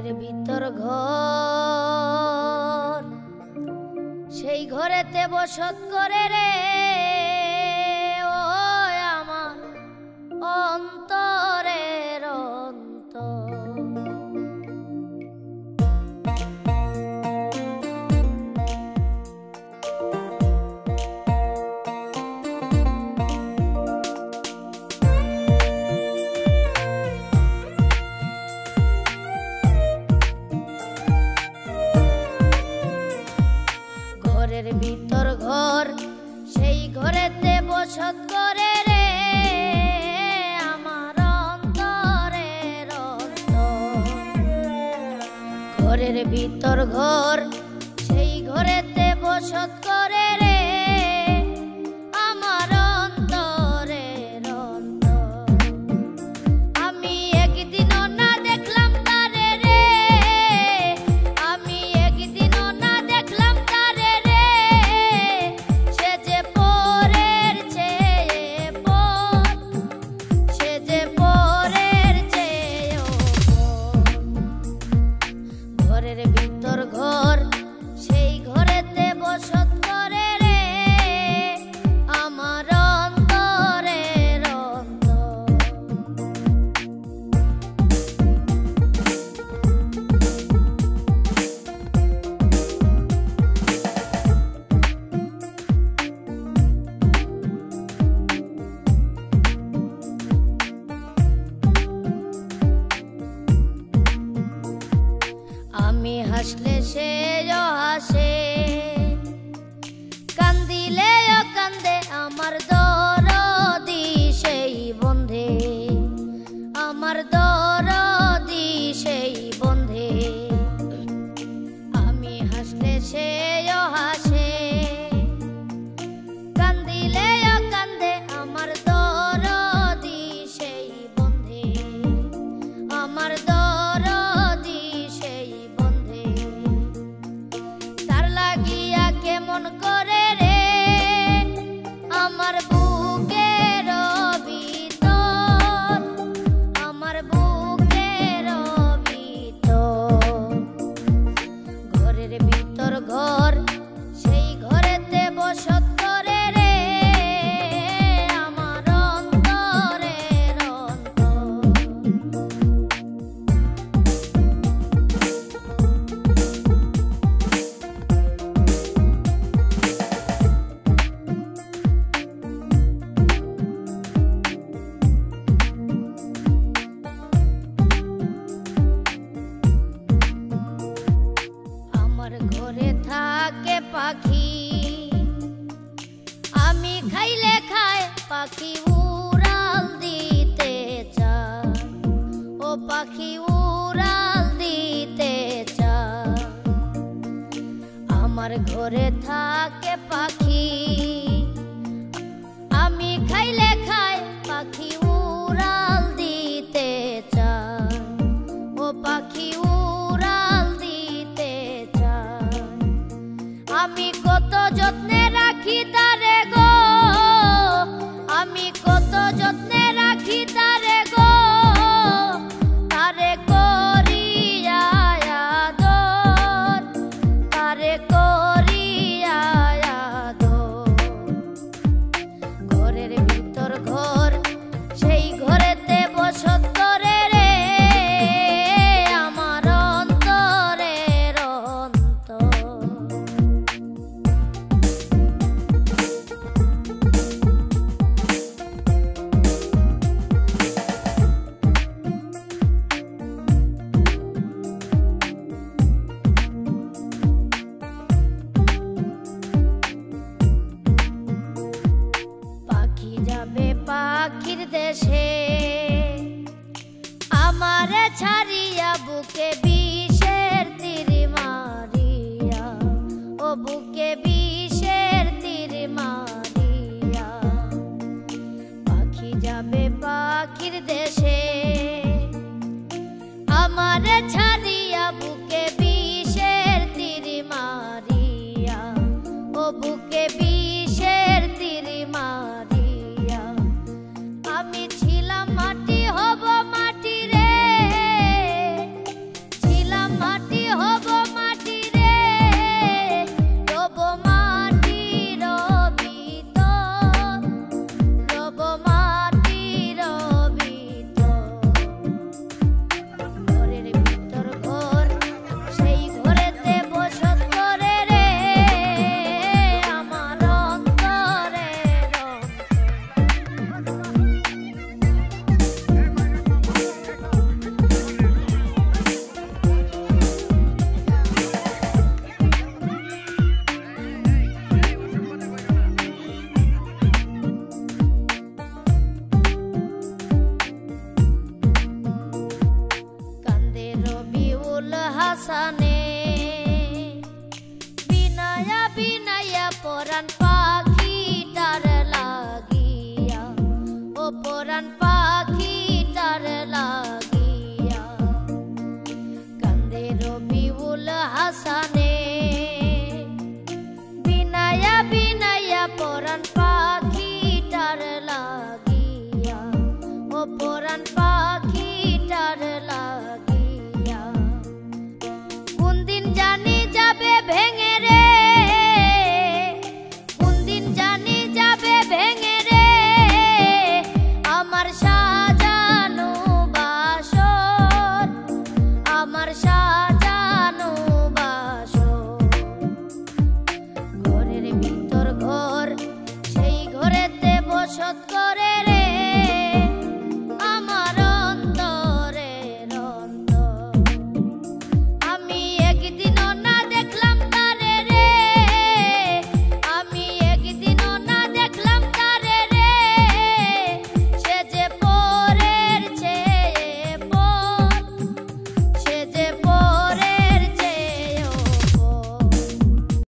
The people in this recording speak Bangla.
ঘরের ভিতর ঘর, সেই ঘরেতে বসত করে রে ও আমার অন্তরের অন্তর। ঘরের ভিতর ঘর, সেই ঘরেতে বসত করে রে আমার অন্তরের অন্তর। ঘরের ভিতর ঘর, সেই ঘরেতে বসত করে রে আমার অন্তরের অন্তর। আমি একদিনও না দেখলাম তারে রে, আমি একদিনও না দেখলাম তারে রে, সে যে পরের চেয়ে পর, সে যে পরের চেয়েও পর। ঘরের ভিতর ঘর, সেই ঘরেতে বসত করে রে আমার অন্তরের অন্তর। আমি হাসলে সেও হাসে, কান্দিলেও কান্দে আমার দরদি সেই বন্ধে, আমার দরদি সেই বন্ধে। আমি হাসলে সেও হাসে, কান্দিলেও কান্দে আমার দরদি সেই বন্ধে, আমার দরদি সেই বন্ধে। তার লাগিয়া কেমন করে রে আমার বুকের ভিতর, আমার বুকের ভিতর। ঘরের ভিতর ঘর, সেই ঘরেতে বসত করে রে আমার অন্তরের অন্তর। আমার ঘরে থাকে পাখি, আমি খাইলে খায় পাখি উড়াল দিতে চায়, ও পাখি উড়াল দিতে চায়। আমার ঘরে থাকে পাখি, আমি খাইলে খায় পাখি উড়াল দিতে চায়, ও পাখি উড়াল দিতে চায়। আমি কত যত্নে রাখি তারে গো, আমি কত যত্নে রাখি তারে গো, তারে করিয়া আদর, তারে করিয়া আদর। ঘরের ভিতর ঘর, সেই ঘরেতে বসত করে রে আমার অন্তরের অন্তর। পাখি যাবে পাখির দেশে, আমারে ছাড়িয়া বুকে বিষের তীর মারিয়া, ও বুকে বিষের তীর মারিয়া। পাখি যাবে পাখির দেশে, আমারে ছাড়িয়া বুকে বিষের তীর মারিয়া, ও বুকে বিষের তীর মারিয়া। আমি ছিলাম মাটি হব মাটি রে, ছিলাম আসানে